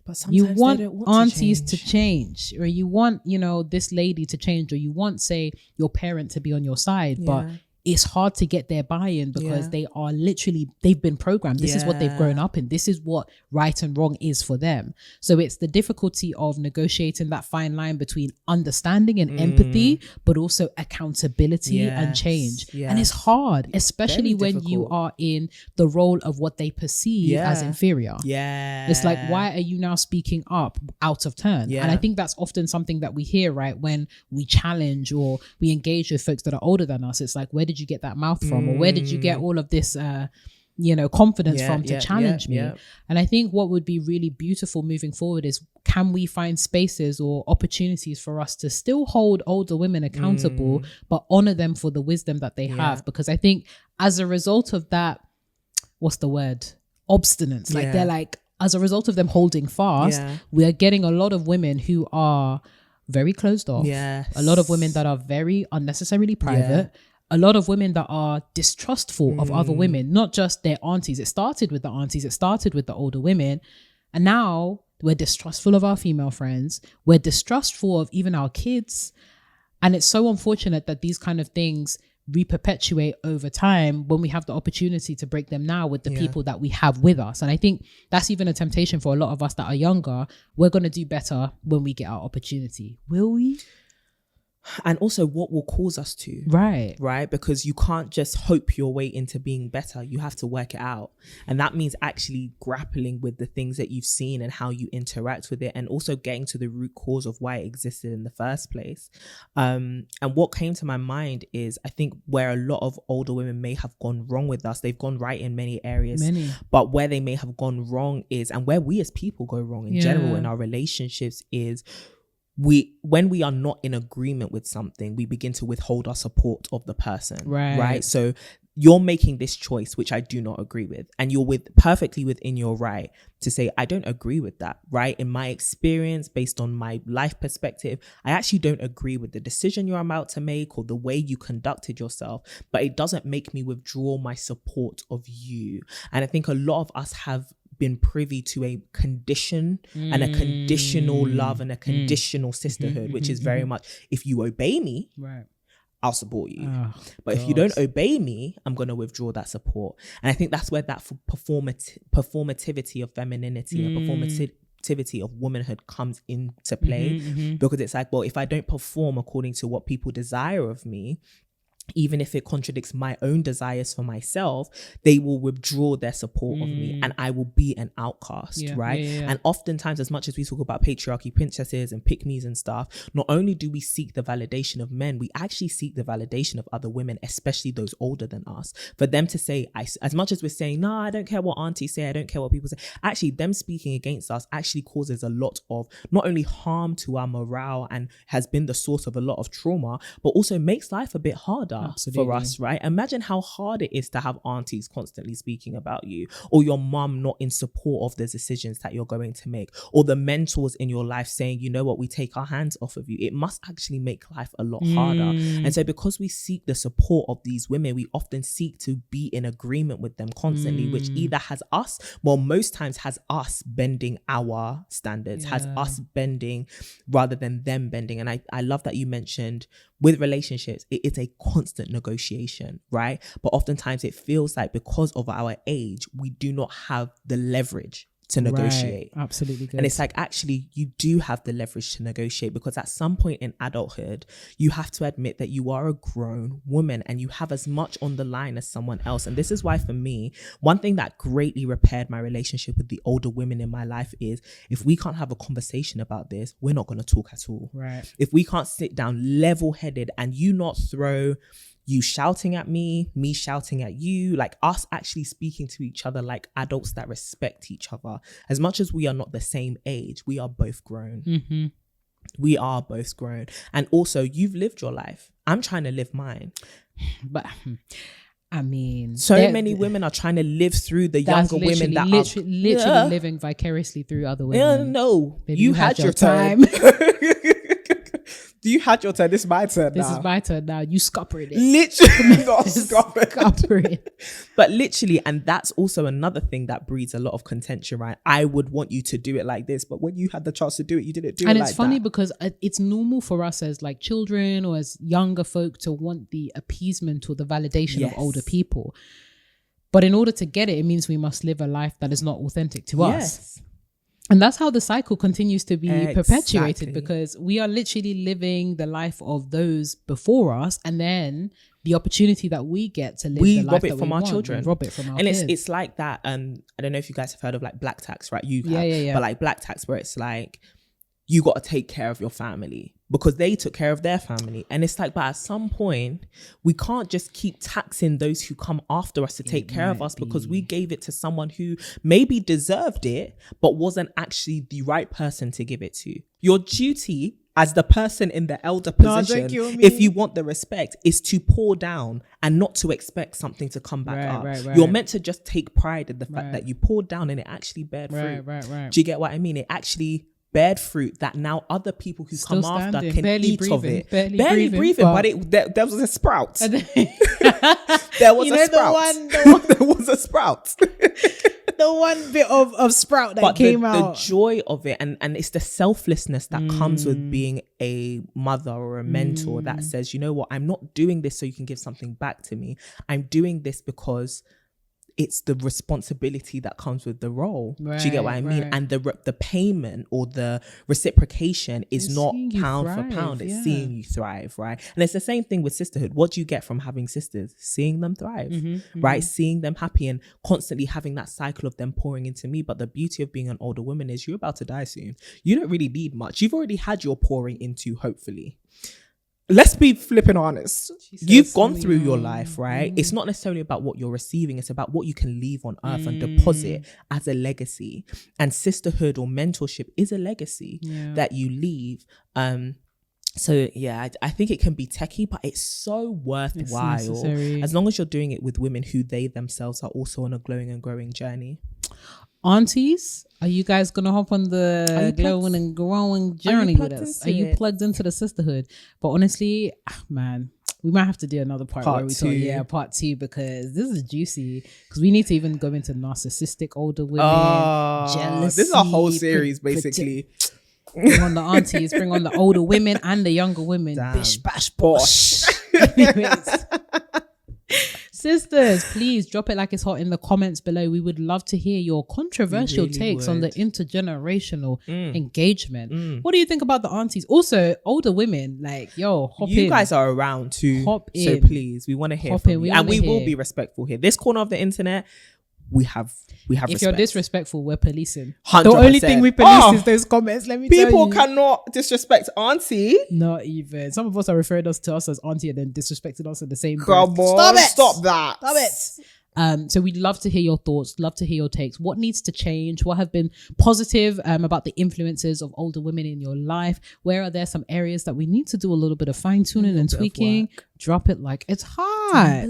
Speaker 2: But sometimes you want aunties to change, or you want, this lady to change, or you want, say, your parent to be on your side, but it's hard to get their buy-in because they are literally, they've been programmed. This is what they've grown up in. This is what right and wrong is for them. So it's the difficulty of negotiating that fine line between understanding and empathy, but also accountability and change. And it's hard, especially when you are in the role of what they perceive as inferior. It's like, why are you now speaking up out of turn? And I think that's often something that we hear, right? When we challenge or we engage with folks that are older than us, it's like, where did you get that mouth from? Or where did you get all of this confidence from to challenge me? And I think what would be really beautiful moving forward is, can we find spaces or opportunities for us to still hold older women accountable, but honor them for the wisdom that they have? Because I think as a result of that, what's the word? Obstinance. Like they're like, as a result of them holding fast, we are getting a lot of women who are very closed off. A lot of women that are very unnecessarily private. A lot of women that are distrustful of other women, not just their aunties. It started with the aunties. It started with the older women. And now we're distrustful of our female friends. We're distrustful of even our kids. And it's so unfortunate that these kind of things re-perpetuate over time when we have the opportunity to break them now with the people that we have with us. And I think that's even a temptation for a lot of us that are younger. We're going to do better when we get our opportunity. Will we?
Speaker 1: And also what will cause us to.
Speaker 2: Right.
Speaker 1: Because you can't just hope your way into being better. You have to work it out. And that means actually grappling with the things that you've seen and how you interact with it, and also getting to the root cause of why it existed in the first place. And what came to my mind is, I think where a lot of older women may have gone wrong with us, they've gone right in many areas. But where they may have gone wrong is, and where we as people go wrong in general in our relationships is, when we are not in agreement with something, we begin to withhold our support of the person. Right. So you're making this choice, which I do not agree with, and you're perfectly within your right to say, I don't agree with that. Right. In my experience, based on my life perspective, I actually don't agree with the decision you're about to make or the way you conducted yourself, but it doesn't make me withdraw my support of you. And I think a lot of us have been privy to a condition and a conditional love and a conditional sisterhood, which is very much, if you obey me, I'll support you. But if you don't obey me, I'm going to withdraw that support. And I think that's where that performativity of femininity and performativity of womanhood comes into play, because it's like, well, if I don't perform according to what people desire of me, even if it contradicts my own desires for myself, they will withdraw their support of me, and I will be an outcast, right? And oftentimes, as much as we talk about patriarchy princesses and pick-me's and stuff, not only do we seek the validation of men, we actually seek the validation of other women, especially those older than us, for them to say, as much as we're saying, no, I don't care what aunties say, I don't care what people say, actually them speaking against us actually causes a lot of not only harm to our morale and has been the source of a lot of trauma, but also makes life a bit harder. For us, right? Imagine how hard it is to have aunties constantly speaking about you, or your mum not in support of the decisions that you're going to make, or the mentors in your life saying, you know what, we take our hands off of you. It must actually make life a lot harder. And so because we seek the support of these women, we often seek to be in agreement with them constantly, which either has us, well, most times has us bending our standards, has us bending rather than them bending. And I love that you mentioned with relationships, it is a constant negotiation, right? But oftentimes it feels like because of our age, we do not have the leverage to negotiate.
Speaker 2: Right. Absolutely good.
Speaker 1: And it's like, actually, you do have the leverage to negotiate, because at some point in adulthood, you have to admit that you are a grown woman and you have as much on the line as someone else. And this is why, for me, one thing that greatly repaired my relationship with the older women in my life is, if we can't have a conversation about this, we're not going to talk at all.
Speaker 2: Right.
Speaker 1: If we can't sit down level-headed and you not throw you shouting at me shouting at you, like us actually speaking to each other like adults that respect each other. As much as we are not the same age, we are both grown. We are both grown. And also, you've lived your life. I'm trying to live mine.
Speaker 2: But I mean,
Speaker 1: so many women are trying to live through the younger women that
Speaker 2: literally living vicariously through other women.
Speaker 1: No,
Speaker 2: Baby,
Speaker 1: you had your time. You had your turn. This is my turn now.
Speaker 2: This is my turn now. You scuppered it.
Speaker 1: Literally not scuppered.
Speaker 2: Scuppered.
Speaker 1: But literally, and that's also another thing that breeds a lot of contention, right? I would want you to do it like this, but when you had the chance to do it, you didn't do it like that.
Speaker 2: And it's funny because it's normal for us as like children or as younger folk to want the appeasement or the validation of older people. But in order to get it, it means we must live a life that is not authentic to us. And that's how the cycle continues to be perpetuated, because we are literally living the life of those before us, and then the opportunity that we get to live the life that we want, we rob it from our kids.
Speaker 1: And it's like that. I don't know if you guys have heard of like black tax, right? You have, but like black tax, where it's like you got to take care of your family because they took care of their family. And it's like, but at some point, we can't just keep taxing those who come after us to take care of us because we gave it to someone who maybe deserved it, but wasn't actually the right person to give it to. Your duty as the person in the elder position, if you want the respect, is to pour down and not to expect something to come back up. Right. You're meant to just take pride in the fact that you poured down and it actually bared fruit.
Speaker 2: Right.
Speaker 1: Do you get what I mean? It actually bared fruit that now other people who
Speaker 2: still
Speaker 1: come
Speaker 2: standing,
Speaker 1: after can eat of it.
Speaker 2: Barely breathing,
Speaker 1: but there was a sprout. There was a sprout. There was a sprout.
Speaker 2: The one bit of sprout that came out.
Speaker 1: The joy of it, and it's the selflessness that comes with being a mother or a mentor that says, you know what, I'm not doing this so you can give something back to me. I'm doing this because it's the responsibility that comes with the role. Do you get what I mean?
Speaker 2: Right.
Speaker 1: And the payment or the reciprocation is
Speaker 2: It's
Speaker 1: not
Speaker 2: seeing you
Speaker 1: pound
Speaker 2: thrive,
Speaker 1: for pound. It's
Speaker 2: yeah.
Speaker 1: seeing you thrive, right? And it's the same thing with sisterhood. What do you get from having sisters? Seeing them thrive, right? Seeing them happy and constantly having that cycle of them pouring into me. But the beauty of being an older woman is you're about to die soon. You don't really need much. You've already had your pouring into, hopefully. Let's be flipping honest. You've gone through your life, right? It's not necessarily about what you're receiving. It's about what you can leave on earth and deposit as a legacy. And sisterhood or mentorship is a legacy that you leave. So yeah, I think it can be techie, but it's so worthwhile as long as you're doing it with women who they themselves are also on a glowing and growing journey.
Speaker 2: Aunties, are you guys gonna hop on the glowing and growing journey with us? Are you plugged into the sisterhood? But honestly, man, we might have to do another part where we talk, part 2, because this is juicy. Because we need to even go into narcissistic older women, jealousy.
Speaker 1: This is a whole series, basically.
Speaker 2: Bring on the aunties, bring on the older women and the younger women.
Speaker 1: Damn.
Speaker 2: Bish, bash, bosh. Anyways. Sisters, please drop it like it's hot in the comments below. We would love to hear your controversial takes on the intergenerational engagement. What do you think about the aunties? Also, older women, like, yo, hop in.
Speaker 1: You guys are around too.
Speaker 2: Hop in.
Speaker 1: So please, we want to hear from you. And we will be respectful here. This corner of the internet, we have
Speaker 2: if
Speaker 1: respect.
Speaker 2: You're disrespectful, we're policing.
Speaker 1: 100%.
Speaker 2: The only thing we police is those comments. Let me tell you.
Speaker 1: People cannot disrespect auntie.
Speaker 2: Not even. Some of us are referring to us as auntie and then disrespecting us in the same
Speaker 1: Come
Speaker 2: breath.
Speaker 1: on, stop that.
Speaker 2: Stop it. So we'd love to hear your thoughts, love to hear your takes. What needs to change? What have been positive about the influences of older women in your life? Where are there some areas that we need to do a little bit of fine tuning and tweaking? Drop it like it's hot.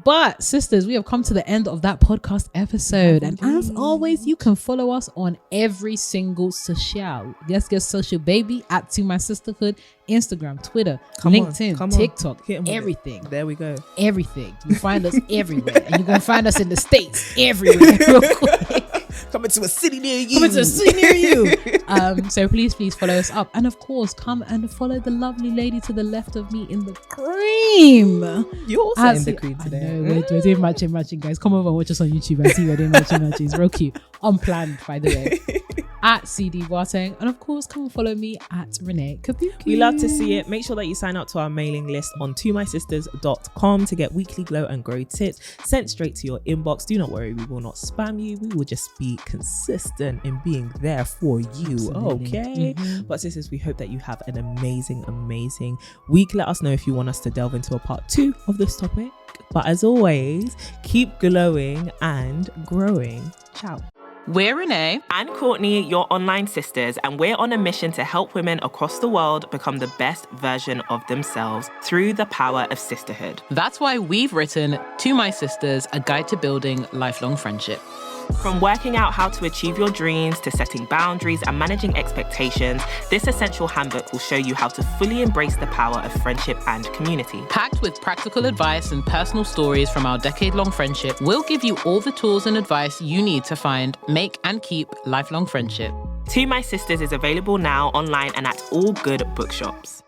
Speaker 2: But sisters, we have come to the end of that podcast episode. And as always, you can follow us on every single social. Yes, social baby at To My Sisterhood, Instagram, Twitter, LinkedIn, TikTok, everything.
Speaker 1: There we go.
Speaker 2: Everything. You find us everywhere. And you're going to find us in the States everywhere real quick.
Speaker 1: Coming to a city near you.
Speaker 2: So please follow us up. And of course, come and follow the lovely lady to the left of me in the cream.
Speaker 1: You're also in the cream today.
Speaker 2: I know, we're doing matching, guys. Come over and watch us on YouTube and see we're doing matching. It's real cute. Unplanned, by the way. At CD Boateng. And of course, come and follow me at Renee Kabuki.
Speaker 1: We love to see it. Make sure that you sign up to our mailing list on tomysisters.com to get weekly glow and grow tips sent straight to your inbox. Do not worry, we will not spam you. We will just be consistent in being there for you. Absolutely. Okay. But sisters, we hope that you have an amazing week. Let us know if you want us to delve into a part 2 of this topic. But as always, keep glowing and growing. Ciao.
Speaker 3: We're Renee and Courtney, your online sisters, and we're on a mission to help women across the world become the best version of themselves through the power of sisterhood. That's why we've written To My Sisters, a guide to building lifelong friendship. From working out how to achieve your dreams to setting boundaries and managing expectations, this essential handbook will show you how to fully embrace the power of friendship and community. Packed with practical advice and personal stories from our decade-long friendship, we'll give you all the tools and advice you need to find, make, and keep lifelong friendship. To My Sisters is available now online and at all good bookshops.